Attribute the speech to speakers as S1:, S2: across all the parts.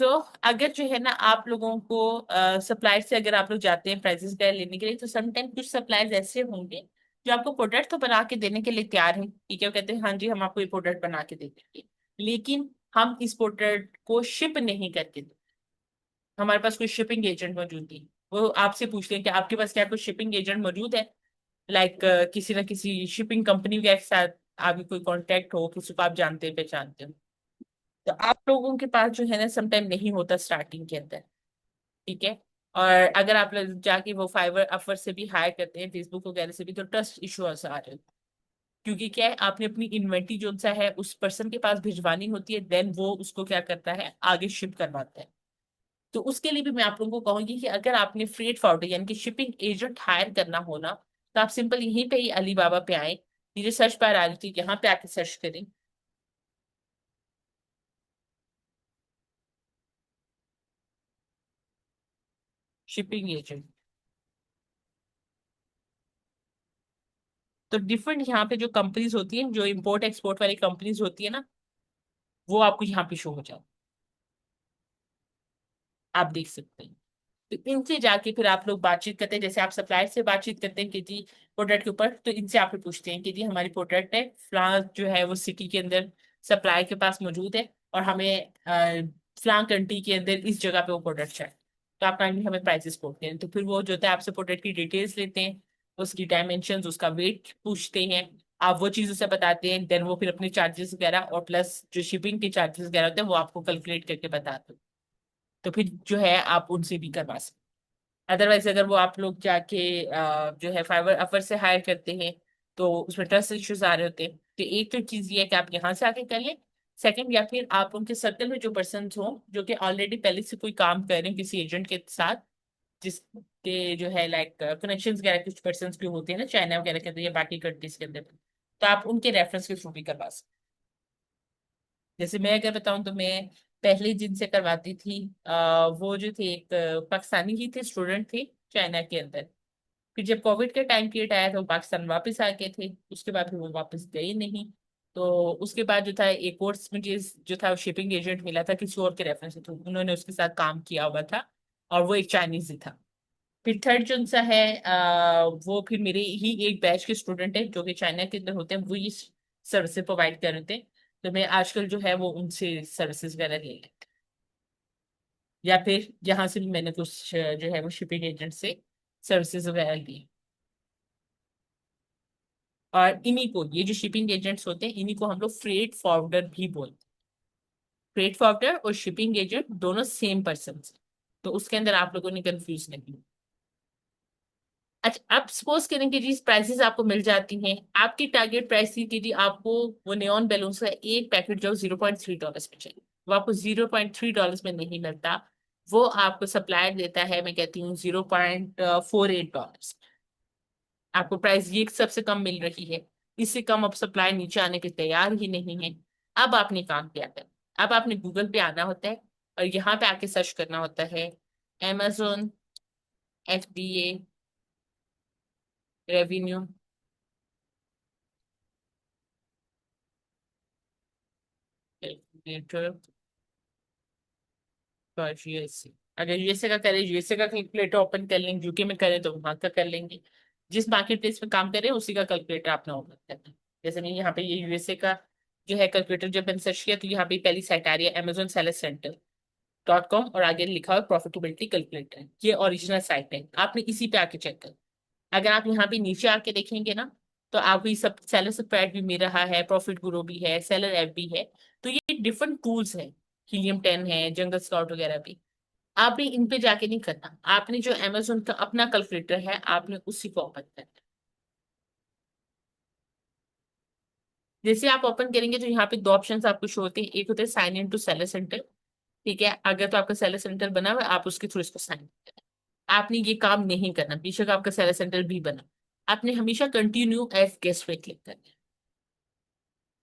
S1: तो अगर जो है ना आप लोगों को सप्लायर से अगर आप लोग जाते हैं प्राइसेस वगैरह लेने के लिए, तो समटाइम कुछ सप्लायर्स ऐसे होंगे जो आपको प्रोडक्ट तो बना के देने के लिए तैयार हैं। ठीक है, वो कहते हैं हाँ जी हम आपको ये प्रोडक्ट बना के दे देंगे, लेकिन हम इस प्रोडक्ट को शिप नहीं करके दें। हमारे पास कोई शिपिंग एजेंट मौजूद नहीं। वो आपसे पूछते हैं कि आपके पास क्या कोई शिपिंग एजेंट मौजूद है, लाइक किसी ना किसी शिपिंग कंपनी के साथ आपकी कोई कांटेक्ट हो, किसी को आप जानते हैं पहचानते हो। तो आप लोगों के पास जो है ना समटाइम नहीं होता स्टार्टिंग के अंदर। ठीक है। और अगर आप लोग जाके वो फाइवर अफर से भी हायर करते हैं, फेसबुक वगैरह से भी, तो ट्रस्ट इश्यूज आ रहे हैं। क्योंकि क्या है, आपने अपनी इन्वेंटरी जो सा है उस पर्सन के पास भिजवानी होती है, देन वो उसको क्या करता है आगे शिप करवाता है। तो उसके लिए भी मैं आप लोगों को कहूंगी कि अगर आपने फ्रेट फॉरवर्डर यानी कि शिपिंग एजेंट हायर करना हो ना, तो आप सिंपल यहीं पे ही अलीबाबा पे आए, नीचे सर्च बार आ रही थी, यहाँ पे आके सर्च करें शिपिंग एजेंट। तो डिफरेंट यहाँ पे जो कंपनीज होती हैं, जो इम्पोर्ट एक्सपोर्ट वाली कंपनीज होती है ना, वो आपको यहाँ पे शो हो जाए, आप देख सकते हैं। तो इनसे जाके फिर आप लोग बातचीत करते हैं, जैसे आप सप्लायर से बातचीत करते हैं कि जी प्रोडक्ट के ऊपर, तो इनसे आप फिर पूछते हैं कि जी हमारी प्रोडक्ट है फ्रांस जो है वो सिटी के अंदर सप्लायर के पास मौजूद है, और हमें फ्लां कंट्री के अंदर इस जगह पे वो प्रोडक्ट चाहिए। तो आप काइंडली हमें प्राइसेस बोलते हैं, तो फिर वो जो होता है आपसे प्रोडक्ट की डिटेल्स लेते हैं, उसकी डायमेंशन, उसका वेट पूछते हैं। आप वो चीज उसे बताते हैं, देन वो फिर अपने चार्जेस वगैरह और प्लस जो शिपिंग के चार्जेस वगैरह होते हैं वो आपको कैलकुलेट करके बताते हैं। तो फिर जो है आप उनसे भी करवा सकते हैं। अदरवाइज अगर वो आप लोग जाके जो है फाइवर अफर से हायर करते हैं, तो उसमें ट्रस्ट इश्यूज आ रहे होते हैं। तो एक तो चीज ये है कि आप यहाँ से आके कर लें। सेकंड, या फिर आप उनके सर्कल में जो पर्सन हो जो कि ऑलरेडी पहले से कोई काम कर रहे हैं किसी एजेंट के साथ, जिसके जो है लाइक कनेक्शन वगैरह कुछ पर्सन भी होते हैं ना चाइना वगैरह के अंदर या बाकी कंट्रीज के अंदर, तो आप उनके रेफरेंस के थ्रू भी करवा सकते हैं। जैसे मैं अगर बताऊं तो मैं पहले जिनसे करवाती थी, वो जो थे एक पाकिस्तानी ही थे, स्टूडेंट थे चाइना के अंदर। फिर जब कोविड का टाइम पीरियड आया तो वो पाकिस्तान वापस आ गए थे, उसके बाद फिर वो वापस गए नहीं। तो उसके बाद जो था एक और मुझे जो था शिपिंग एजेंट मिला था किसी और के रेफरेंस से, तो उन्होंने उसके साथ काम किया हुआ था, और वो एक चाइनीज ही था। फिर थर्ड जो सा है वो फिर मेरे ही एक बैच के स्टूडेंट है जो कि चाइना के अंदर होते हैं, वो ये सर्विसेज प्रोवाइड कर रहे थे। तो मैं आजकल जो है वो उनसे सर्विसेज वगैरह ले लेती हूँ। या फिर यहाँ से भी मैंने कुछ जो है वो शिपिंग एजेंट से सर्विसेज वगैरह ली। और इन्हीं को, ये जो शिपिंग एजेंट्स होते हैं, इन्हीं को हम लोग फ्रेट फॉरवर्डर भी बोलते हैं। फ्रेट फॉरवर्डर और शिपिंग एजेंट दोनों सेम पर्सन, तो उसके अंदर आप लोगों ने कंफ्यूज नहीं। अच्छा, आप सपोज करें कि जी प्राइसेस आपको मिल जाती हैं, आपकी टारगेट प्राइस थी कि जी आपको वो नियॉन बैलून का एक पैकेट जो $0.3 में चाहिए, वो आपको $0.3 में नहीं मिलता। वो आपको सप्लायर देता है, मैं कहती हूँ $0.48। आपको प्राइस ये सबसे कम मिल रही है, इससे कम अब सप्लाई नीचे आने के तैयार ही नहीं है। अब आपने काम क्या करना, अब आपने गूगल पे आना होता है, और यहाँ पे आके सर्च करना होता है Amazon FBA revenue calculator for USA. अगर यूएसए का करें, यूएसए का कैलकुलेटर ओपन कर लेंगे, यूके में करें तो वहां का कर लेंगे। जिस मार्केट प्लेस में काम करें उसी का कैलकुलेटर आपने ओपन करना है। जैसे मैं यहाँ पे ये यूएसए का जो है कैलकुलेटर जब मैंने सर्च किया, तो यहाँ पे पहली साइट आ रही है amazon.seller.com, और आगे लिखा हुआ प्रॉफिटेबिलिटी कैलकुलेटर। ये ओरिजिनल साइट है, आपने इसी पे आके चेक कर। अगर आप यहाँ पे नीचे आके देखेंगे ना, तो आपको ये सब सेलर स्प्रेड भी मिल रहा है, प्रॉफिट गुरु भी है, सेलर ऐप भी है। तो ये डिफरेंट टूल्स हैं, हीलियम 10 है, जंगल स्काउट वगैरह भी। आपने इन पे जाके नहीं करना, आपने जो अमेजोन का अपना कैलकुलेटर है आपने उसी को ओपन करना है। जैसे आप ओपन करेंगे तो यहाँ पे दो ऑप्शंस आपको शो होते हैं, एक होता है sign in to seller centre. ठीक है, अगर तो आपका सेलर सेंटर बना हुआ है, आप उसके थ्रू इसको साइन। आपने ये काम नहीं करना, बेशक आपका सेलर सेंटर भी बना, आपने हमेशा कंटिन्यू एज गेस्ट पे क्लिक करना है।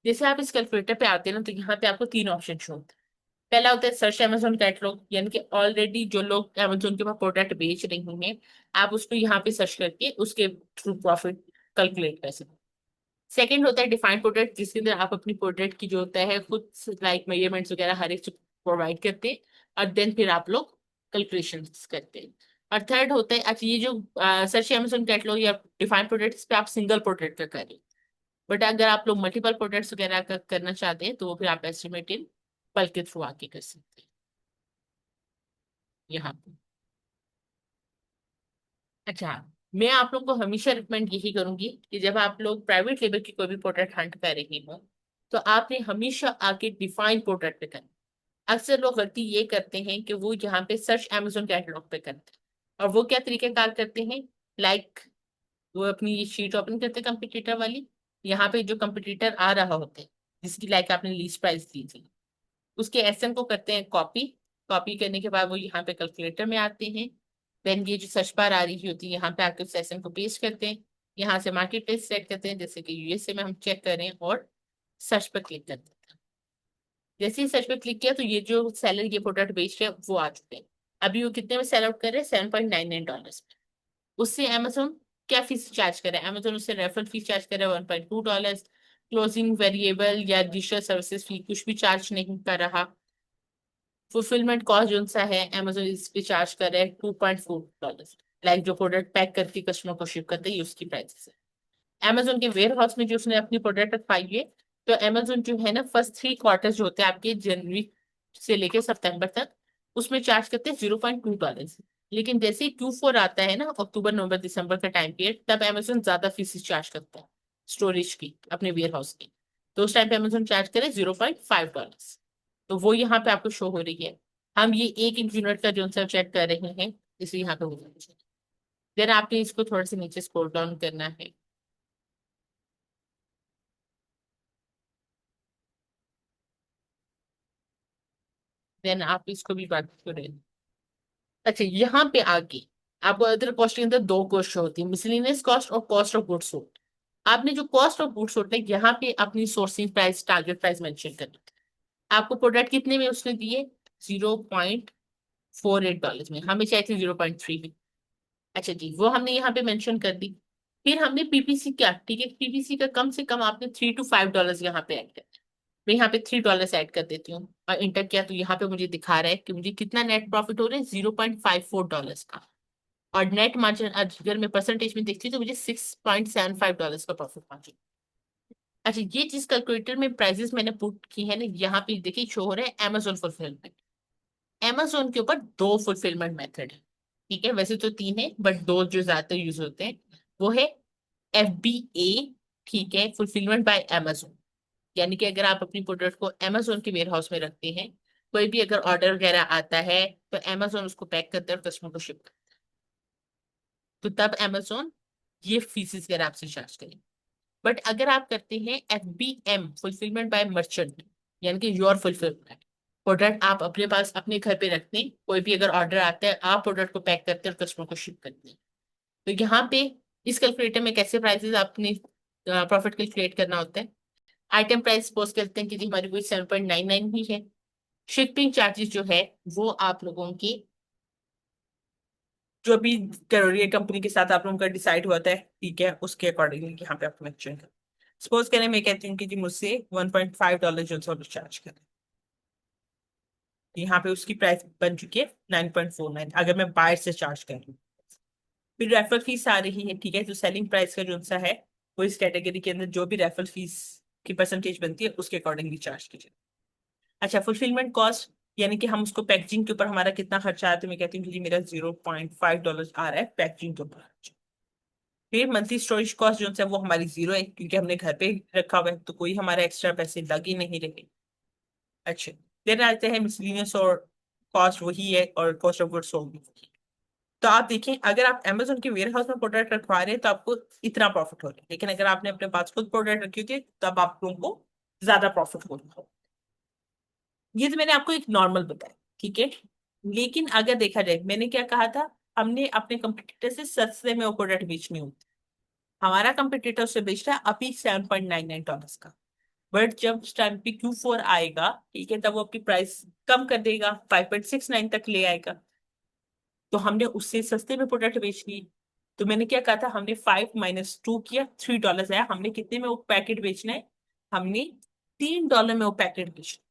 S1: जैसे आप इस कैलकुलेटर पे आते हैं ना, तो यहाँ पे आपको तीन ऑप्शन शो होते हैं। पहला होता है सर्च अमेजोन कैटलॉग, यानी कि ऑलरेडी जो लोग अमेजोन के पास प्रोडक्ट बेच रहे हैं, आप उसको यहाँ पे सर्च करके उसके थ्रू प्रॉफिट कैलकुलेट कर सकते हैं। सेकंड होता है डिफाइंड प्रोडक्ट, जिसके अंदर आप अपनी प्रोडक्ट की जो होता है खुद लाइक मेजरमेंट्स वगैरह हर एक प्रोवाइड करते हैं। और देन फिर आप लोग कैलकुलेशन करते हैं। और थर्ड होता है, अच्छा ये जो सर्च अमेजोन कैटलॉग या डिफाइंड प्रोडक्ट्स पे आप सिंगल प्रोडक्ट का करें, बट अगर आप लोग मल्टीपल प्रोडक्ट्स वगैरह का करना चाहते हैं तो फिर आप एस्टिमेट इन पल के थ्रू आके कर सकते हैं यहाँ पे। अच्छा, मैं आप लोग को हमेशा रिकमेंड यही करूंगी कि जब आप लोग प्राइवेट लेबल की कोई भी प्रोडक्ट हंट कर रही हो तो आपने हमेशा आके डिफाइंड प्रोडक्ट पे करना। अक्सर लोग गलती ये करते हैं कि वो यहाँ पे सर्च अमेजोन कैटलॉग पे करते हैं, और वो क्या तरीकेकार करते हैं, लाइक वो अपनी ये शीट ओपन करते हैं कंपटीटर वाली, यहाँ पे जो कंपटीटर आ रहा होता है जिसकी लाइक आपने लीस्ट प्राइस दी थी, उसके एसएन को करते हैं कॉपी। कॉपी करने के बाद वो यहाँ पे कैलकुलेटर में आते हैं, देन ये जो सर्च बार आ रही होती है यहाँ पे आके उस एसएन को पेस्ट करते हैं, यहाँ से मार्केट प्लेस सेलेक्ट करते हैं जैसे कि यूएसए में हम चेक करें, और सर्च पर क्लिक करते हैं। जैसे ही सर्च पे क्लिक किया तो ये जो सेलर ये प्रोडक्ट बेच रहे हैं वो आ चुके हैं। अभी वो कितने में सेल आउट कर रहे हैं, $7.99 में। उससे अमेजोन क्या फीस चार्ज करे, अमेजोन उससे रेफरल फीस चार्ज करे $1.2, क्लोजिंग वेरिएबल या डिजिटल सर्विसेज फी कुछ भी चार्ज नहीं कर रहा। फुलफिलमेंट कॉस्ट जो सा है अमेजोन इस पे चार्ज कर रहा है $2.4, लाइक जो प्रोडक्ट पैक करके कस्टमर को शिप करते हैं उसकी प्राइस है। अमेजोन के वेयर हाउस में जो उसने अपनी प्रोडक्ट रखवाई है, तो अमेजोन जो है ना फर्स्ट 3 क्वार्टर जो होते हैं आपके जनवरी से लेके सितंबर तक, उसमें चार्ज करते हैं $0.2। लेकिन जैसे ही Q4 आता है ना, अक्टूबर नवंबर दिसंबर का टाइम पीरियड, तब अमेजोन ज्यादा फीस चार्ज करता है स्टोरेज की अपने वेयर हाउस की। तो उस टाइम पे अमेजोन चार्ज करे $0.5। तो वो यहाँ पे आपको शो हो रही है। हम ये एक एक यूनिट का जो सा चेक कर रहे हैं, इसलिए यहाँ पे हो रहा है। देन आपने इसको थोड़ा सा नीचे स्क्रॉल डाउन करना है। देन आप इसको भी बात करें। अच्छा, यहाँ पे आगे आपको अदर कॉस्ट के अंदर दो कॉस्ट होती है, मिसलेनियस कॉस्ट और कॉस्ट ऑफ गुड्स सोल्ड। आपने जो कॉस्ट ऑफ गुड्स सोल्ड है यहाँ पे अपनी sourcing price target price mention करनी है। आपको प्रोडक्ट कितने में उसने दिए, $0.48 में, हमें चाहिए थे 0.3 में। अच्छा जी, वो हमने यहाँ पे मेंशन कर दी। फिर हमने पीपीसी क्या, ठीक है, पीपीसी का कम से कम आपने $3 to $5 यहाँ पे ऐड कर। मैं यहाँ पे $3 ऐड कर देती हूँ और इंटर किया तो यहाँ पे मुझे दिखा रहा है कि मुझे कितना नेट प्रॉफिट हो रहा है, $0.54 का। और नेट मार्जिन अगर मैं परसेंटेज में देखती हूँ तो मुझे $6.75 का प्रॉफिट मार्जिन। अच्छा, ये जिस कैलकुलेटर में प्राइसेस मैंने पुट की है ना, यहाँ पे देखिए शो हो रहा है Amazon फुलफिलमेंट। Amazon के ऊपर दो फुलफिलमेंट मेथड है, ठीक है, वैसे तो तीन है बट दो जो ज्यादातर यूज होते हैं वो है FBA, ठीक है, फुलफिलमेंट बाय Amazon। यानी कि अगर आप अपनी प्रोडक्ट को Amazon के वेयर हाउस में रखते हैं, कोई भी अगर ऑर्डर वगैरह आता है तो Amazon उसको पैक करता है और कस्टमर को शिप करता है, तो तब Amazon ये फीसेस वगैरह आपसे चार्ज करें। बट अगर आप करते हैं FBM, फुलफिलमेंट बाय मर्चेंट, यानी कि योर फुलफिलमेंट, प्रोडक्ट आप अपने पास अपने घर पे रखते हैं, कोई भी अगर ऑर्डर आता है आप प्रोडक्ट को पैक करते हैं और कस्टमर को शिप करते हैं। तो यहाँ पे इस कैलकुलेटर में कैसे प्राइसेस आपने प्रॉफिट कैलकुलेट करना होता है। आइटम प्राइस सपोज करते हैं कि जी हमारी कोई 7.99 ही है। शिपिंग चार्जेस जो है वो आप लोगों की जो भी करोरियर कंपनी के साथ आप लोगों का डिसाइड हुआ था, ठीक है, उसके अकॉर्डिंगली यहाँ पे आपको मेंशन कर। सपोज करें मैं कहती हूँ कि जी मुझसे $1.5 जो चार्ज करें, यहाँ पे उसकी प्राइस बन चुकी है 9.49 अगर मैं बाहर से चार्ज कर लूँ। फिर रेफरल फीस आ रही है, ठीक है, जो सेलिंग प्राइस का जो सा है वो इस कैटेगरी के अंदर जो भी रेफरल फीस की परसेंटेज बनती है उसके अकॉर्डिंगली चार्ज कीजिए। अच्छा, फुलफिलमेंट कॉस्ट, यानी कि हम उसको पैकेजिंग के ऊपर हमारा कितना खर्चा आया, तो मैं कहती हूँ कि जी मेरा $0.5 आ रहा है पैकेजिंग के ऊपर। फिर मंथली स्टोरेज कॉस्ट जो है वो हमारी जीरो है क्योंकि हमने घर पे रखा हुआ है, तो कोई हमारा एक्स्ट्रा पैसे लग ही नहीं रहे। अच्छा, देन आते हैं मिसलिनियस और कॉस्ट वही है, और कॉस्ट ऑफ गुड्स सोल्ड भी वही है। तो आप देखें, अगर आप Amazon के वेयर हाउस में प्रोडक्ट रखवा रहे हैं तो आपको इतना प्रॉफिट हो रहा है, लेकिन अगर आपने अपने पास खुद प्रोडक्ट रखी होती है तब आप लोगों को ज्यादा प्रॉफिट हो रहा है। ये तो मैंने आपको एक नॉर्मल बताया, ठीक है। लेकिन अगर देखा जाए, मैंने क्या कहा था, हमने अपने कंपटीटर से सस्ते में वो प्रोडक्ट बेचने होते। हमारा कंपटीटर से बेच रहा है अभी $7.99 का, बट जब उस टाइम पे Q4 आएगा, ठीक है, तब वो अपनी प्राइस कम कर देगा, 5.69 तक ले आएगा। तो हमने उससे सस्ते में प्रोडक्ट बेच लिए। तो मैंने क्या कहा था, हमने 5 - 2 किया, $3 आया। हमने कितने में वो पैकेट बेचना है, हमने $3 में वो पैकेट बेचना।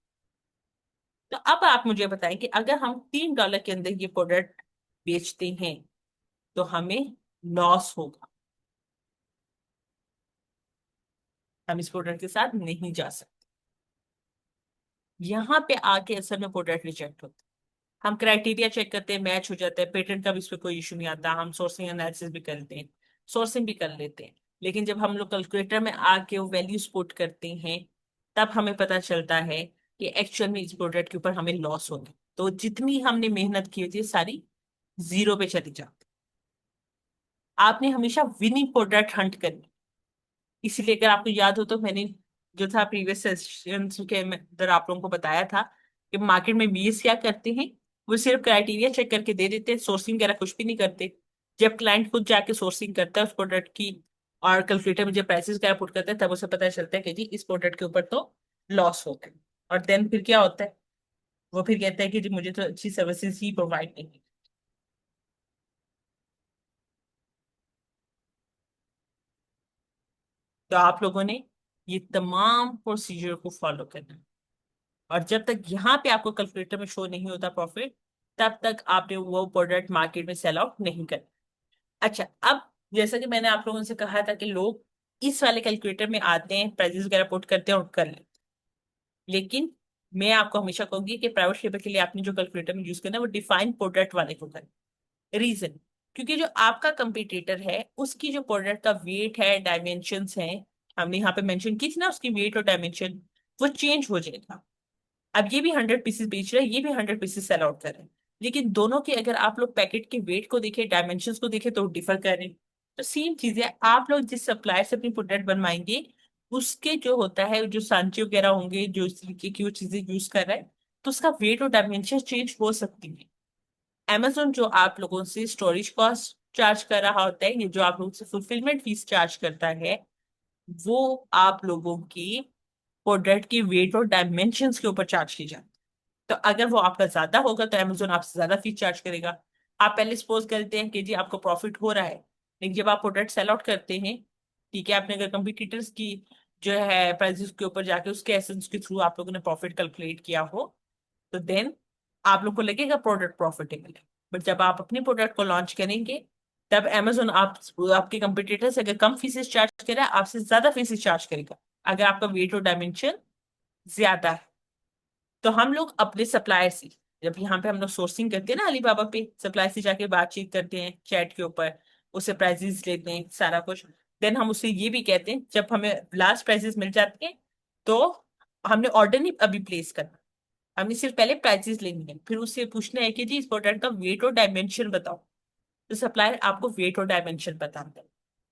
S1: तो अब आप मुझे बताएं कि अगर हम $3 के अंदर ये प्रोडक्ट बेचते हैं तो हमें लॉस होगा, हम इस प्रोडक्ट के साथ नहीं जा सकते। यहाँ पे आके असल में प्रोडक्ट रिजेक्ट होता है। हम क्राइटेरिया चेक करते हैं, मैच हो जाता है, पेटेंट का भी इस पे कोई इशू नहीं आता, हम सोर्सिंग एनालिसिस भी करते हैं, सोर्सिंग भी कर लेते हैं। लेकिन जब हम लोग कैलकुलेटर में आके वो वैल्यूज पुट करते हैं तब हमें पता चलता है कि एक्चुअल में इस प्रोडक्ट के ऊपर हमें लॉस होगा, तो जितनी हमने मेहनत की थी सारी जीरो पे चली जाती। आपने हमेशा विनिंग प्रोडक्ट हंट करनी। इसीलिए अगर आपको याद हो तो मैंने जो था प्रीवियस सेशन के अंदर आप लोगों को बताया था कि मार्केट में बीएस क्या करते हैं, वो सिर्फ क्राइटेरिया चेक करके दे देते हैं, सोर्सिंग वगैरह कुछ भी नहीं करते। जब क्लाइंट खुद जाके सोर्सिंग करता है उस प्रोडक्ट की और कैलकुलेटर में जब प्राइसेस वगैरह पुट करता है तब उसे पता चलता है कि जी इस प्रोडक्ट के ऊपर तो लॉस हो गया। और देन फिर क्या होता है, वो फिर कहता है कि जी मुझे तो अच्छी सर्विसेज ही प्रोवाइड नहीं की। तो आप लोगों ने ये तमाम प्रोसीजर को फॉलो करना है। और जब तक यहाँ पे आपको कैलकुलेटर में शो नहीं होता प्रॉफिट, तब तक आपने वो प्रोडक्ट मार्केट में सेल आउट नहीं करना। अच्छा, अब जैसा कि मैंने आप लोगों से कहा था कि लोग इस वाले कैलकुलेटर में आते हैं, प्राइसेस वगैरह पुट करते हैं और कर लेते हैं। लेकिन मैं आपको हमेशा कहूंगी कि प्राइवेट लेबर के लिए आपने जो कैलकुलेटर में यूज करना है वो डिफाइंड प्रोडक्ट वाले को करें। रीजन, क्योंकि जो आपका कंपटीटर है उसकी जो प्रोडक्ट का वेट है, डायमेंशंस है, हमने यहाँ पे मेंशन की थी ना उसकी वेट और डायमेंशन, वो चेंज हो जाएगा। अब ये भी 100 पीसेस बेच रहे हैं, ये भी 100 पीसेस सेल आउट कर रहे हैं, लेकिन दोनों के अगर आप लोग पैकेट के वेट को देखें, डायमेंशंस को देखें तो डिफर कर रहे हैं। तो सेम चीज है, आप लोग जिस सप्लायर से अपनी प्रोडक्ट बनवाएंगे उसके जो होता है, जो सांचे वगैरह होंगे, जो इस तरीके की वो चीजें यूज कर रहा है, तो उसका वेट और डायमेंशन चेंज हो सकती है। Amazon जो आप लोगों से स्टोरेज कॉस्ट चार्ज कर रहा होता है, ये जो आप लोगों से फुलफिलमेंट फीस चार्ज करता है, वो आप लोगों की प्रोडक्ट की वेट और डायमेंशंस के ऊपर चार्ज की जाती है। तो अगर वो आपका ज्यादा होगा तो Amazon आपसे ज्यादा फीस चार्ज करेगा। आप पहले सपोज करते हैं कि जी आपको प्रॉफिट हो रहा है, लेकिन जब आप प्रोडक्ट सेल आउट करते हैं, ठीक है, आपने अगर कंपटीटर्स की जो है प्राइसेस के ऊपर जाके उसके एसेंस के थ्रू आप लोगों ने प्रॉफिट कैलकुलेट किया हो, तो देन आप लोग को लगेगा प्रोडक्ट प्रॉफिटेबल है। बट जब आप अपनी प्रोडक्ट को लॉन्च करेंगे तब Amazon आपके कंपटीटर से अगर कम फीसेस चार्ज करे आपसे ज्यादा फीसेस चार्ज करेगा अगर आपका वेट और डायमेंशन ज्यादा है। तो हम लोग अपने सप्लायर से, जब यहाँ पे हम लोग सोर्सिंग करते हैं ना अलीबाबा पे, सप्लायर से जाके बातचीत करते हैं चैट के ऊपर, उससे प्राइजेस लेते हैं सारा कुछ, देन हम उससे ये भी कहते हैं जब हमें लास्ट प्राइजेस मिल जाते हैं तो हमने ऑर्डर नहीं अभी प्लेस करना, हमने सिर्फ पहले प्राइजेस लेनी है, फिर उससे पूछना है कि जी इस प्रोडक्ट का वेट और डायमेंशन बताओ। तो सप्लायर आपको वेट और डायमेंशन बताता है।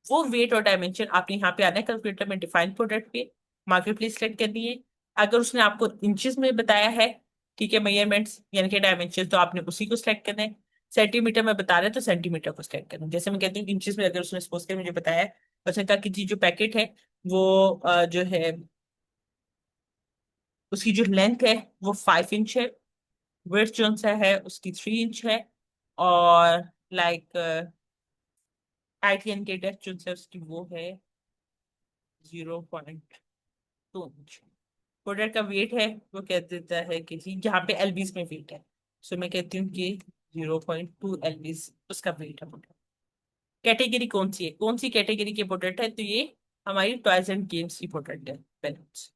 S1: वो वेट और डायमेंशन आपने यहाँ पे आना है कैलकुलेटर में, डिफाइन प्रोडक्ट पे मार्केट प्लेस सेलेक्ट करनी है। अगर उसने आपको इंचेस में बताया है, ठीक है, मेजरमेंट्स यानी कि डायमेंशन, तो आपने उसी को सिलेक्ट करना है। सेंटीमीटर में बता रहे हैं तो सेंटीमीटर को सिलेक्ट करना है। जैसे मैं कहती हूँ इंचेस में, अगर उसने सपोज कर मुझे बताया है, उसने कहा कि जी जो पैकेट है वो जो है उसकी जो लेंथ है वो 5 इंच है, विड्थ जो सा है उसकी 3 इंच है, और लाइक हाइट यानी कि डेप्थ जो है उसकी वो है 0.2 इंच। प्रोडक्ट का वेट है वो कह देता है कि जी यहाँ पे एलबीस में वेट है, सो मैं कहती हूँ कि 0.2 एलबीस उसका वेट है प्रोडक्ट। कैटेगरी कौन सी है, कौन सी कैटेगरी के प्रोडक्ट है, तो ये हमारी टॉयज एंड गेम्स की प्रोडक्ट है, बैलून्स।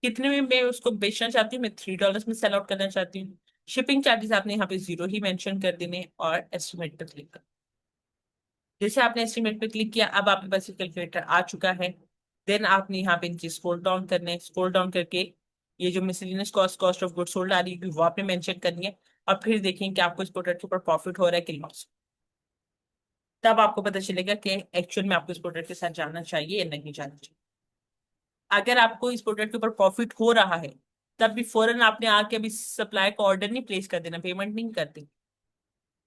S1: कितने में मैं उसको बेचना चाहती हूँ, मैं $3 में सेल आउट करना चाहती हूँ। शिपिंग चार्जेस आपने यहाँ पे जीरो ही मेंशन कर देने हैं और एस्टिमेट पे क्लिक कर। जैसे आपने एस्टिमेट पे क्लिक किया अब आपके पास कैलकुलेटर आ चुका है। देन आपने यहाँ पे नीचे स्क्रॉल डाउन करना है, स्क्रॉल डाउन करके ये जो miscellaneous cost, cost of goods sold आ रही है वो आपने मेंशन करनी है, और फिर देखें कि आपको इस प्रोडक्ट के ऊपर प्रॉफिट हो रहा है कि लॉस। तब आपको पता चलेगा कि एक्चुअल में आपको इस प्रोडक्ट के साथ जाना चाहिए या नहीं जाना चाहिए। अगर आपको इस प्रोडक्ट के ऊपर प्रॉफिट हो रहा है तब भी फौरन आपने आके अभी सप्लाई को ऑर्डर नहीं प्लेस कर देना, पेमेंट नहीं करते।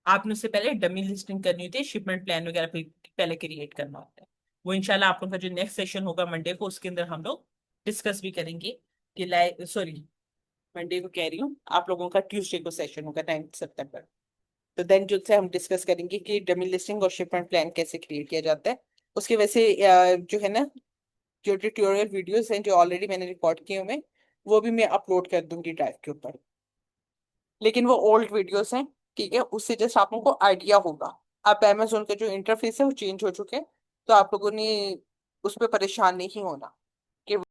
S1: आपने उससे पहले डमी लिस्टिंग करनी होती है, शिपमेंट प्लान वगैरह पहले क्रिएट करना होता है। वो इंशाल्लाह आप लोगों का जो नेक्स्ट सेशन होगा मंडे को उसके अंदर हम लोग डिस्कस भी करेंगे कि सॉरी, मंडे को कह रही हूँ, आप लोगों का ट्यूसडे को सेशन होगा 9 सितंबर।
S2: तो देन जो से हम डिस्कस करेंगे कि डमी लिस्टिंग और शिपमेंट प्लान कैसे क्रिएट किया जाता है। उसके वैसे जो है ना, जो ट्यूटोरियल वीडियोस हैं जो ऑलरेडी मैंने रिकॉर्ड किए हुए हैं, वो भी मैं अपलोड कर दूंगी ड्राइव के ऊपर। लेकिन वो ओल्ड वीडियोस हैं, ठीक है, उससे जस्ट आप लोगों को आइडिया होगा। अब अमेजोन का जो इंटरफेस है वो चेंज हो चुके हैं, तो आप लोगों ने उस पर परेशान नहीं होना।